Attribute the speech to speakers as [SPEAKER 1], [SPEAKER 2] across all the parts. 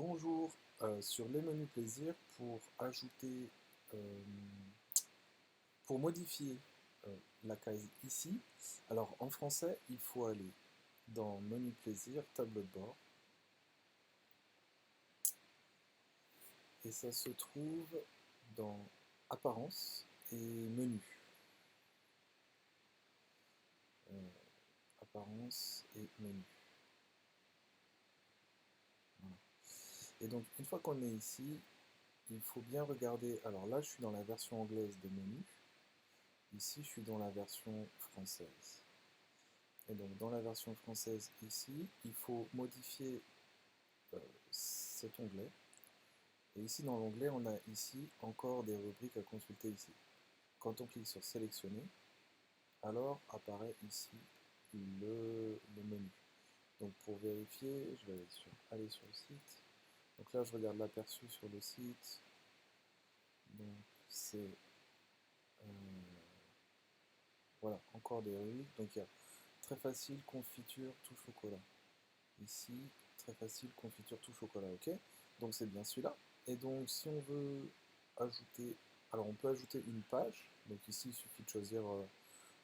[SPEAKER 1] Bonjour, sur les menus plaisir, pour ajouter, euh, pour modifier la case ici, alors en français, il faut aller dans menu plaisir, tableau de bord, et ça se trouve dans apparence et menu. Euh, Apparence et menu. Voilà. Et donc, une fois qu'on est ici, il faut bien regarder. Alors là, je suis dans la version anglaise des menus. Ici, je suis dans la version française. Et donc dans la version française ici, il faut modifier cet onglet. Et ici dans l'onglet, on a ici encore des rubriques à consulter ici. Quand on clique sur sélectionner, alors apparaît ici le menu. Donc pour vérifier, je vais aller sur le site. Donc là, je regarde l'aperçu sur le site. Donc c'est voilà, encore des rubriques. Donc il y a très facile, confiture, tout chocolat. Ici, très facile, confiture tout chocolat, ok? Donc c'est bien celui-là. Et donc si on veut ajouter, alors on peut ajouter une page. Donc ici, il suffit de choisir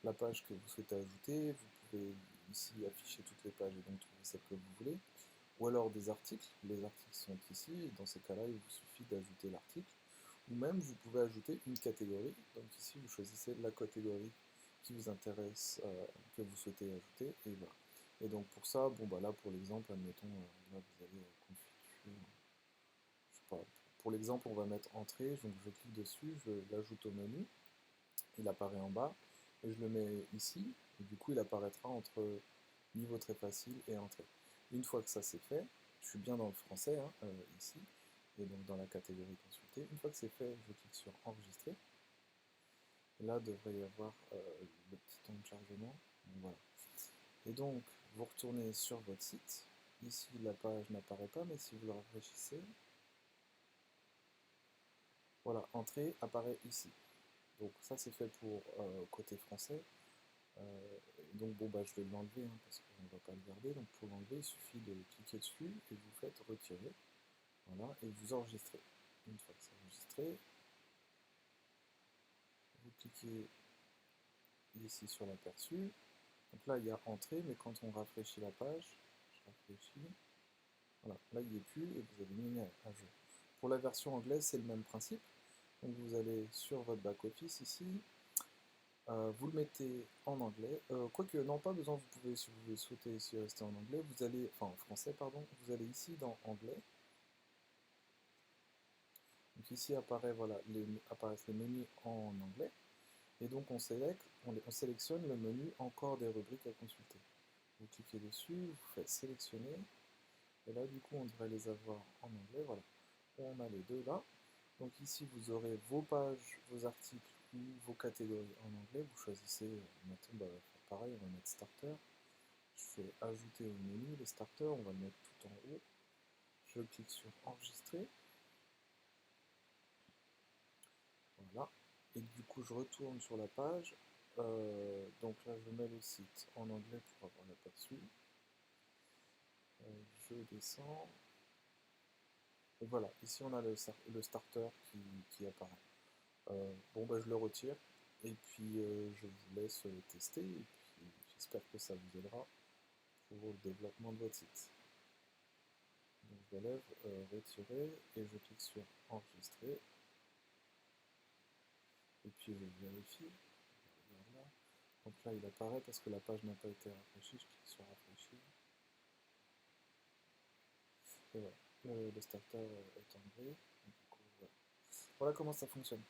[SPEAKER 1] la page que vous souhaitez ajouter. Vous pouvez ici afficher toutes les pages et donc trouver celle que vous voulez. Ou alors des articles. Les articles sont ici. Et dans ces cas-là, il vous suffit d'ajouter l'article. Ou même, vous pouvez ajouter une catégorie. Donc ici, vous choisissez la catégorie qui vous intéresse, que vous souhaitez ajouter. Et voilà. Et donc pour ça, bon bah là pour l'exemple, admettons, là vous avez confiture, je sais pas, pour l'exemple on va mettre entrée, donc je clique dessus, je l'ajoute au menu, il apparaît en bas, et je le mets ici, et du coup il apparaîtra entre niveau très facile et entrée. Une fois que ça c'est fait, je suis bien dans le français, hein, ici, et donc dans la catégorie consultée, une fois que c'est fait, je clique sur enregistrer, et là devrait y avoir le petit temps de chargement, donc voilà. Et donc, vous retournez sur votre site. Ici, la page n'apparaît pas, mais si vous le rafraîchissez, voilà, entrée apparaît ici. Donc ça, c'est fait pour côté français. Donc bon, bah, je vais l'enlever hein, parce qu'on ne va pas le garder. Donc pour l'enlever, il suffit de cliquer dessus et vous faites retirer. Voilà, et vous enregistrez. Une fois que c'est enregistré, vous cliquez ici sur l'aperçu. Donc là, il y a entrée, mais quand on rafraîchit la page, je rafraîchis, voilà, là il n'y est plus et vous avez mis à jour. Pour la version anglaise, c'est le même principe. Donc vous allez sur votre back-office ici, vous le mettez en anglais. Quoique, non, pas besoin, vous pouvez, si vous souhaitez ici rester en anglais, vous allez, enfin en français, pardon, vous allez ici dans anglais. Donc ici voilà, apparaissent les menus en anglais. Et donc on sélectionne le menu encore des rubriques à consulter. Vous cliquez dessus, vous faites sélectionner. Et là, du coup, on devrait les avoir en anglais, voilà. On a les deux là. Donc ici, vous aurez vos pages, vos articles ou vos catégories en anglais. Vous choisissez, mettons, bah, pareil, on va mettre starter. Je fais ajouter au menu les starters, on va le mettre tout en haut. Je clique sur enregistrer. Voilà. Et du coup, je retourne sur la page. Donc là, je mets le site en anglais pour avoir l'aperçu. Je descends. Et voilà, ici on a le starter qui apparaît. Bon, bah, je le retire. Et puis, je vous laisse tester. Et puis, j'espère que ça vous aidera pour le développement de votre site. Donc, je lève, retirer, et je clique sur enregistrer. Et puis, je vérifie. Voilà. Donc là, il apparaît parce que la page n'a pas été rafraîchie. Je clique sur rafraîchir. Et voilà, le starter est en gris. Du coup, voilà. Voilà comment ça fonctionne.